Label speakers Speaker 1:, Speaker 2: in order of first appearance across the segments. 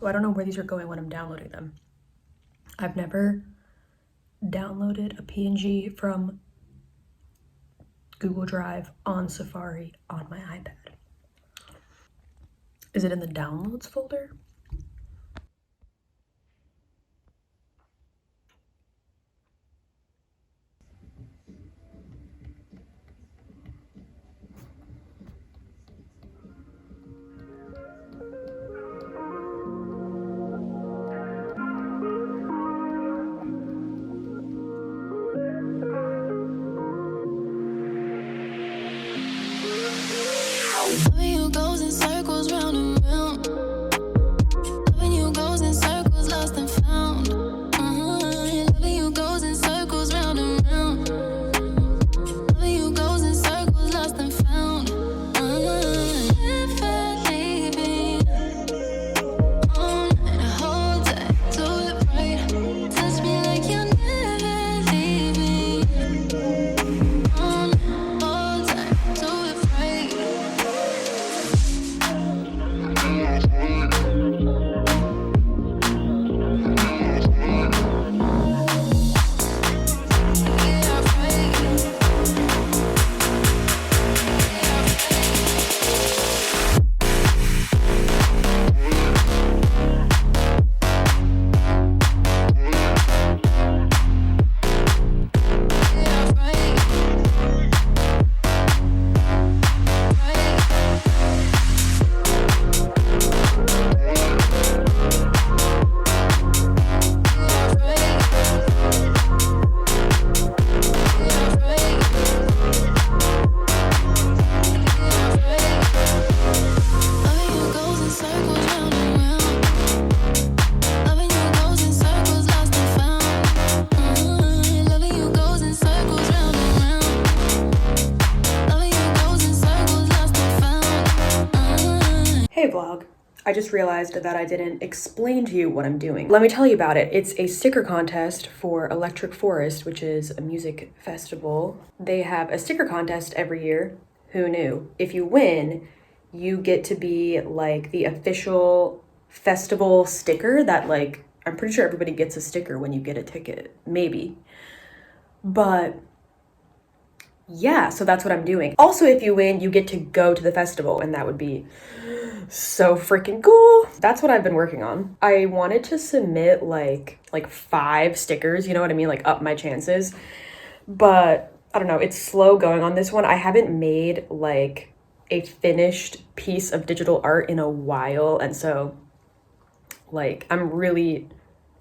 Speaker 1: So I don't know where these are going when I'm downloading them. I've never downloaded a PNG from Google Drive on Safari on my iPad. Is it in the downloads folder?
Speaker 2: Loving you goes in circles round and round. Loving you goes in circles lost and found. Loving you goes in circles round and round. Loving you goes in circles lost and found. Never leaving. And hold tight, do it right. Touch me like you're never leaving. Hold tight, do it right.
Speaker 1: Hey vlog, I just realized that I didn't explain to you what I'm doing. Let me tell you about it. It's a sticker contest for Electric Forest, which is a music festival. They have a sticker contest every year. Who knew? If you win, you get to be like the official festival sticker that like, I'm pretty sure everybody gets a sticker when you get a ticket, maybe. But yeah, so that's what I'm doing. Also, if you win, you get to go to the festival, and that would be so freaking cool. That's what I've been working on. I wanted to submit like 5 stickers, you know what I mean? Like up my chances. But I don't know, it's slow going on this one. I haven't made like a finished piece of digital art in a while, and so like I'm really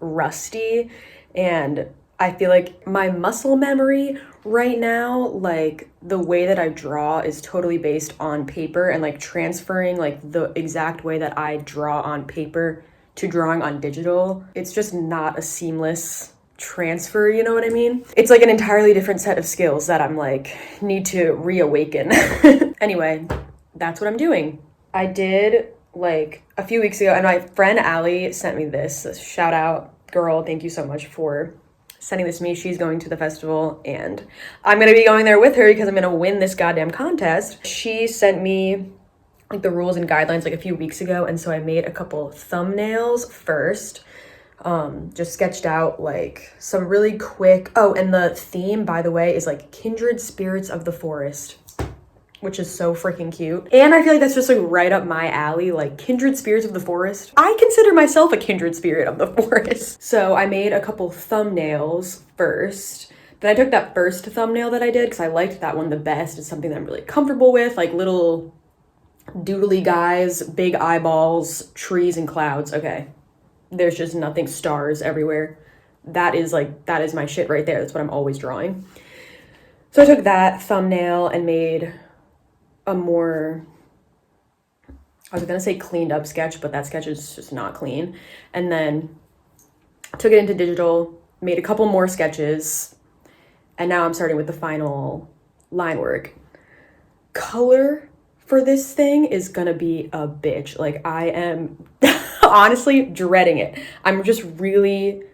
Speaker 1: rusty, and I feel like my muscle memory right now, like the way that I draw is totally based on paper, and like transferring like the exact way that I draw on paper to drawing on digital, it's just not a seamless transfer, you know what I mean? It's like an entirely different set of skills that I'm like need to reawaken. Anyway, that's what I'm doing. I did like a few weeks ago, and my friend Allie sent me this. Shout out, girl, thank you so much for sending this to me. She's going to the festival, and I'm gonna be going there with her because I'm gonna win this goddamn contest. She sent me like the rules and guidelines like a few weeks ago, and so I made a couple thumbnails first. Just sketched out like some really quick, oh, and the theme, by the way, is like kindred spirits of the forest, which is so freaking cute. And I feel like that's just like right up my alley, like kindred spirits of the forest. I consider myself a kindred spirit of the forest. So I made a couple thumbnails first. Then I took that first thumbnail that I did because I liked that one the best. It's something that I'm really comfortable with, like little doodly guys, big eyeballs, trees and clouds. Okay, there's just nothing, stars everywhere. That is my shit right there. That's what I'm always drawing. So I took that thumbnail and made a more, I was gonna say cleaned up sketch, but that sketch is just not clean. And then took it into digital, made a couple more sketches, and now I'm starting with the final line work. Color for this thing is gonna be a bitch. Like I am honestly dreading it. I'm just really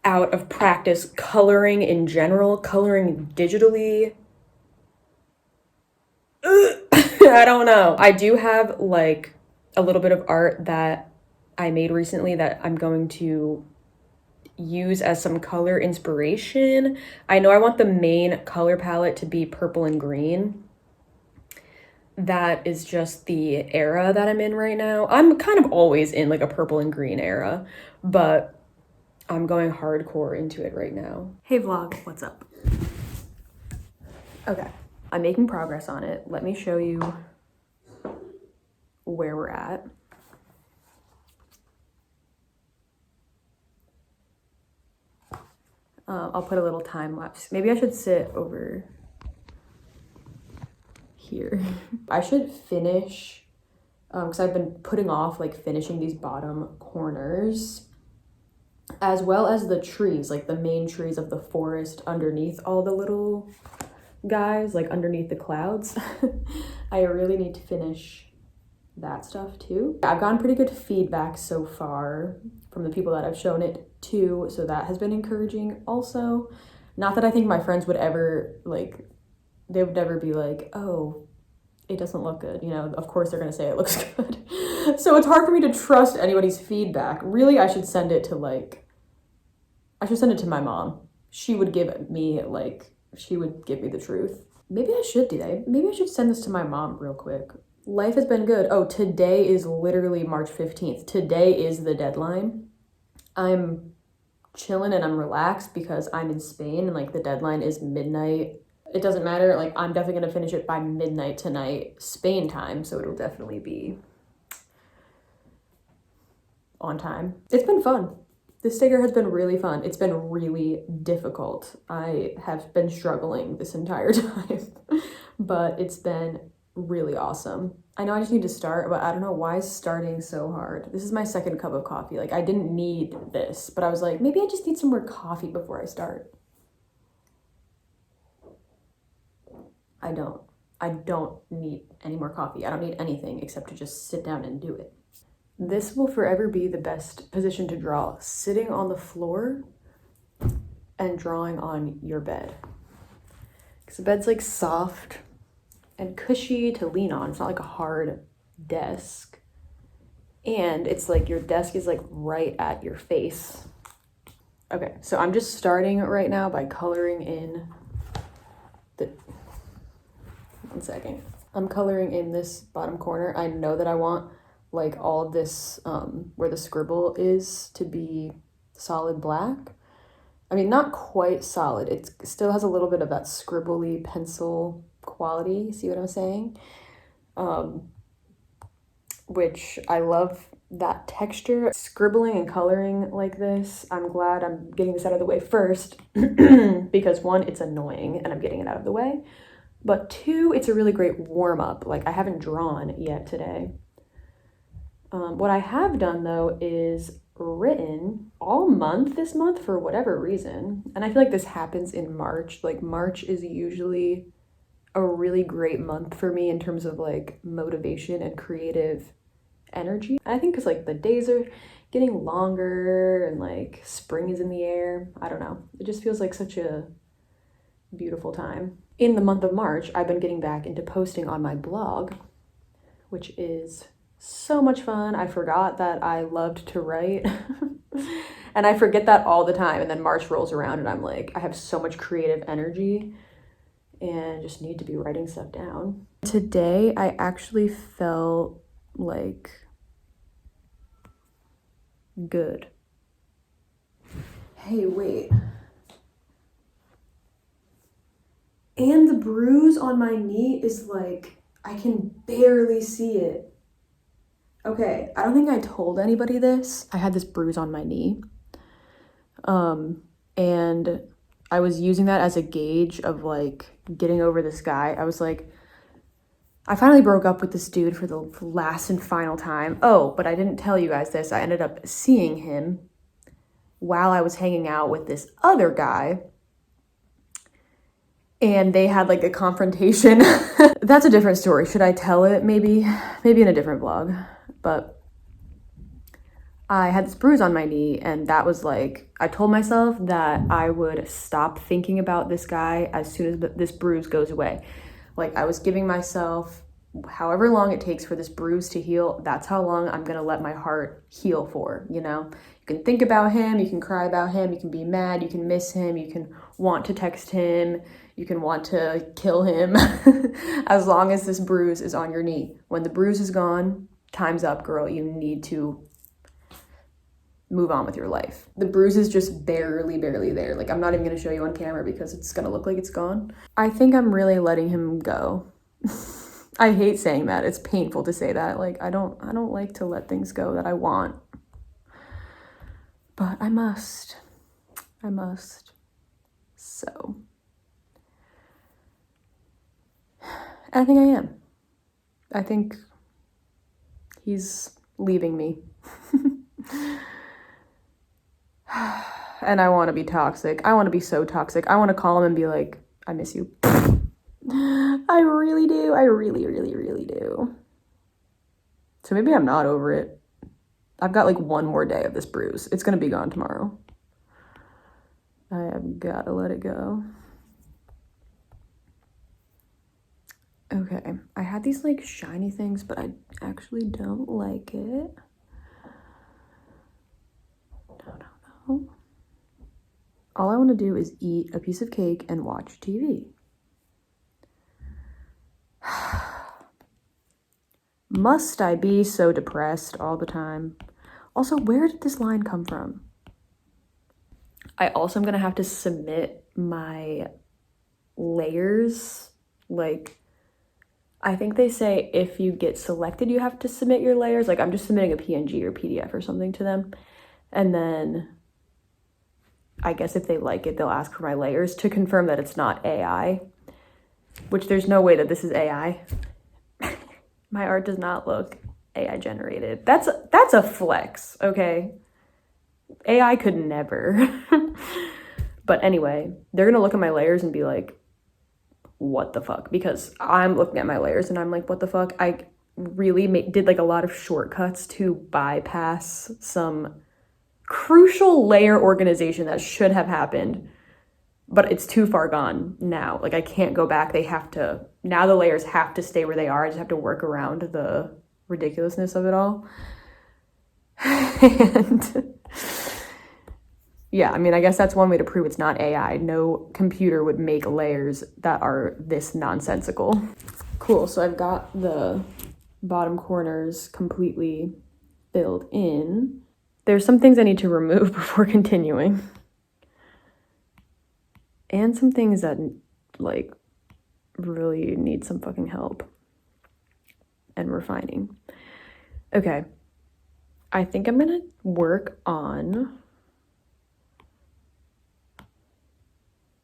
Speaker 1: out of practice coloring in general, coloring digitally. I don't know. I do have like a little bit of art that I made recently that I'm going to use as some color inspiration. I know I want the main color palette to be purple and green. That is just the era that I'm in right now. I'm kind of always in like a purple and green era, but I'm going hardcore into it right now. Hey vlog, what's up? Okay, I'm making progress on it. Let me show you where we're at. I'll put a little time lapse. Maybe I should sit over here. I should finish, because I've been putting off like finishing these bottom corners, as well as the trees, like the main trees of the forest underneath all the little guys, like underneath the clouds. I really need to finish that stuff too. I've gotten pretty good feedback so far from the people that I've shown it to, so that has been encouraging also. Not that I think my friends would ever like, they would never be like, oh, it doesn't look good, you know. Of course they're gonna say it looks good. So it's hard for me to trust anybody's feedback. Really, I should send it to my mom. She would give me the truth. Maybe I should do that. Maybe I should send this to my mom real quick. Life has been good. Oh, today is literally March 15th. Today is the deadline. I'm chilling and I'm relaxed because I'm in Spain and like the deadline is midnight. It doesn't matter, like I'm definitely gonna finish it by midnight tonight, Spain time, so it'll definitely be on time. It's been fun. This sticker has been really fun. It's been really difficult. I have been struggling this entire time, but it's been really awesome. I know I just need to start, but I don't know why starting so hard. This is my second cup of coffee. Like I didn't need this, but I was like, maybe I just need some more coffee before I start. I don't need any more coffee. I don't need anything except to just sit down and do it. This will forever be the best position to draw, sitting on the floor and drawing on your bed. Because the bed's like soft and cushy to lean on. It's not like a hard desk. And it's like your desk is like right at your face. Okay, so I'm just starting right now by coloring in the... One second. I'm coloring in this bottom corner. I know that I want like all of this, where the scribble is, to be solid black. I mean, not quite solid. It still has a little bit of that scribbly pencil quality. See what I'm saying? Which I love that texture. Scribbling and coloring like this, I'm glad I'm getting this out of the way first because one, it's annoying and I'm getting it out of the way. But two, it's a really great warm-up. Like I haven't drawn yet today. What I have done though is written all month this month for whatever reason. And I feel like this happens in March. Like March is usually a really great month for me in terms of like motivation and creative energy. And I think because like the days are getting longer and like spring is in the air. I don't know. It just feels like such a beautiful time. In the month of March, I've been getting back into posting on my blog, which is so much fun. I forgot that I loved to write and I forget that all the time. And then March rolls around and I'm like, I have so much creative energy and just need to be writing stuff down. Today, I actually felt like good. Hey, wait. And the bruise on my knee is like, I can barely see it. Okay, I don't think I told anybody this. I had this bruise on my knee. And I was using that as a gauge of like getting over this guy. I was like, I finally broke up with this dude for the last and final time. Oh, but I didn't tell you guys this. I ended up seeing him while I was hanging out with this other guy. And they had like a confrontation. That's a different story. Should I tell it? Maybe in a different vlog. But I had this bruise on my knee, and that was like, I told myself that I would stop thinking about this guy as soon as this bruise goes away. Like I was giving myself however long it takes for this bruise to heal, that's how long I'm gonna let my heart heal for, you know? You can think about him, you can cry about him, you can be mad, you can miss him, you can want to text him, you can want to kill him, as long as this bruise is on your knee. When the bruise is gone, time's up, girl. You need to move on with your life. The bruise is just barely there. Like, I'm not even gonna show you on camera because it's gonna look like it's gone. I think I'm really letting him go. I hate saying that. It's painful to say that. Like, I don't like to let things go that I want. But I must. So. I think I am. I think he's leaving me. And I want to be toxic. I want to be so toxic. I want to call him and be like, I miss you. I really do. I really do. So maybe I'm not over it. I've got like one more day of this bruise. It's going to be gone tomorrow. I have got to let it go. Okay. I had these like shiny things, but I actually don't like it. No. All I want to do is eat a piece of cake and watch TV. Must I be so depressed all the time? Also, where did this line come from? I also am going to have to submit my layers. Like, I think they say if you get selected, you have to submit your layers. Like, I'm just submitting a PNG or PDF or something to them. And then I guess if they like it, they'll ask for my layers to confirm that it's not AI, which there's no way that this is AI. My art does not look AI generated. That's a flex, okay? AI could never. But anyway, they're gonna look at my layers and be like, what the fuck? Because I'm looking at my layers and I'm like, what the fuck? I really did like a lot of shortcuts to bypass some crucial layer organization that should have happened, but it's too far gone now. Like, I can't go back. Now the layers have to stay where they are. I just have to work around the ridiculousness of it all. And yeah, I mean, I guess that's one way to prove it's not AI. No computer would make layers that are this nonsensical. Cool, so I've got the bottom corners completely filled in. There's some things I need to remove before continuing. And some things that, like, really need some fucking help and refining. Okay. I think I'm gonna work on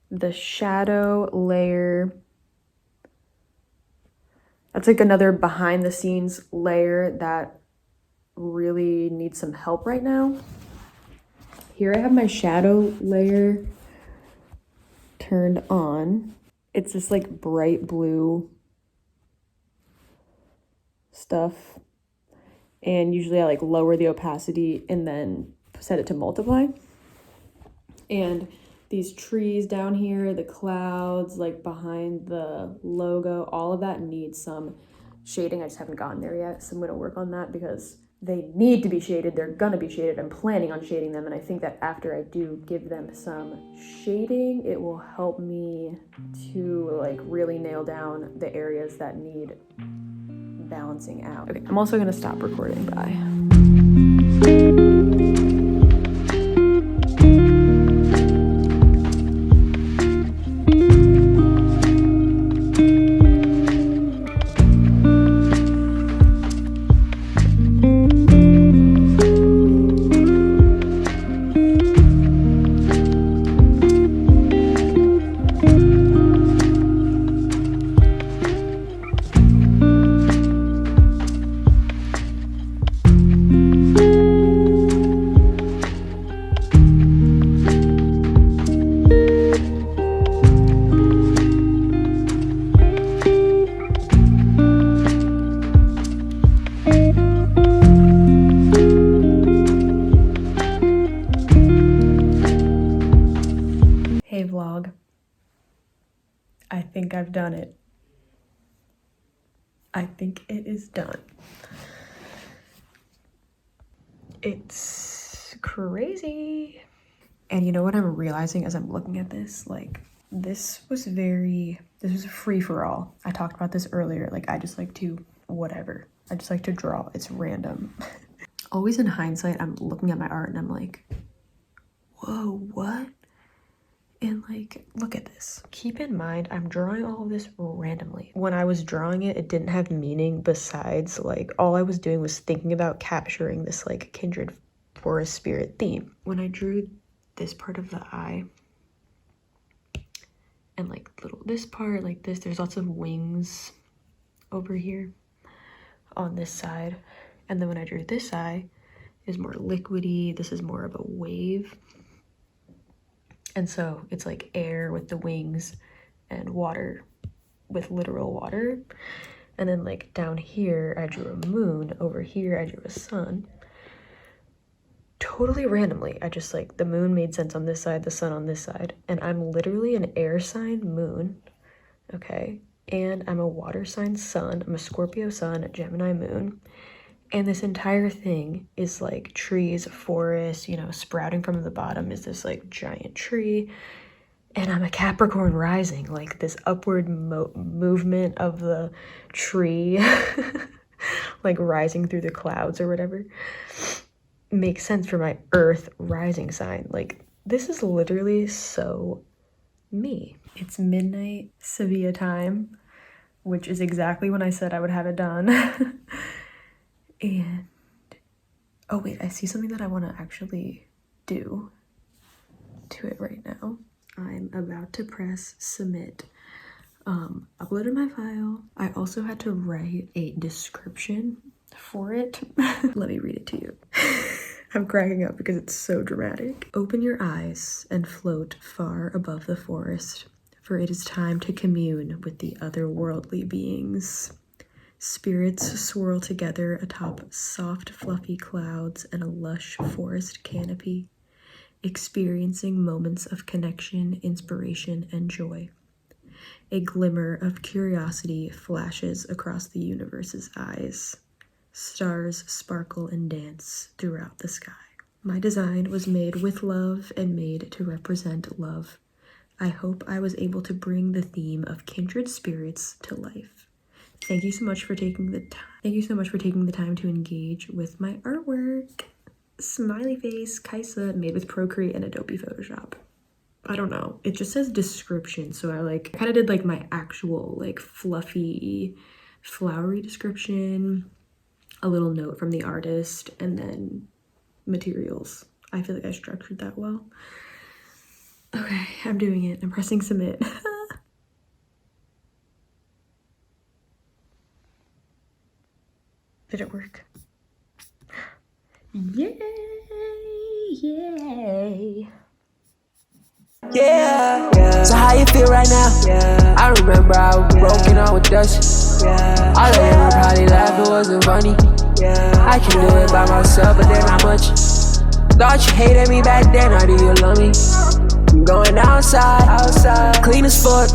Speaker 1: the shadow layer. That's like another behind the scenes layer that really needs some help right now. Here I have my shadow layer turned on. It's this like bright blue stuff. And usually I like lower the opacity and then set it to multiply. And these trees down here, the clouds, like behind the logo, all of that needs some shading. I just haven't gotten there yet. So I'm gonna work on that because they need to be shaded. They're gonna be shaded. I'm planning on shading them. And I think that after I do give them some shading, it will help me to like really nail down the areas that need balancing out. Okay, I'm also gonna stop recording. Bye. Hey vlog, I think I've done it. I think it is done. It's crazy. And you know what I'm realizing as I'm looking at this? Like, this was a free-for-all. I talked about this earlier. Like, I just like to whatever. I just like to draw. It's random. Always in hindsight, I'm looking at my art and I'm like, whoa, what? And like, look at this. Keep in mind, I'm drawing all of this randomly. When I was drawing it, it didn't have meaning besides like, all I was doing was thinking about capturing this like kindred forest spirit theme. When I drew this part of the eye and like this part like this, there's lots of wings over here on this side. And then when I drew this eye, is more liquidy. This is more of a wave. And so it's like air with the wings and water with literal water. And then like down here, I drew a moon. Over here, I drew a sun. Totally randomly. I just like, the moon made sense on this side, the sun on this side. And I'm literally an air sign moon, okay? And I'm a water sign sun. I'm a Scorpio sun, a Gemini moon. And this entire thing is like trees, forest, you know, sprouting from the bottom is this like giant tree. And I'm a Capricorn rising, like this upward movement of the tree, like rising through the clouds or whatever, makes sense for my Earth rising sign. Like, this is literally so me. It's midnight Sevilla time, which is exactly when I said I would have it done. And, oh wait, I see something that I want to actually do to it right now. I'm about to press submit. Uploaded my file. I also had to write a description for it. Let me read it to you. I'm cracking up because it's so dramatic. Open your eyes and float far above the forest, for it is time to commune with the otherworldly beings. Spirits swirl together atop soft, fluffy clouds and a lush forest canopy, experiencing moments of connection, inspiration, and joy. A glimmer of curiosity flashes across the universe's eyes. Stars sparkle and dance throughout the sky. My design was made with love and made to represent love. I hope I was able to bring the theme of kindred spirits to life. Thank you so much for taking the time. Thank you so much for taking the time to engage with my artwork. Smiley face, Kaisa, made with Procreate and Adobe Photoshop. I don't know. It just says description, so I kind of did like my actual like fluffy, flowery description, a little note from the artist, and then materials. I feel like I structured that well. Okay, I'm doing it. I'm pressing submit. Did it work? Yay! Yay!
Speaker 3: Yeah. So how you feel right now? Yeah. I remember I was broken on with us. Yeah. All of them were probably laughing, wasn't funny. Yeah. I can do it by myself, but then not much. Thought you hated me back then, or do you love me? I'm going outside, clean as fuck,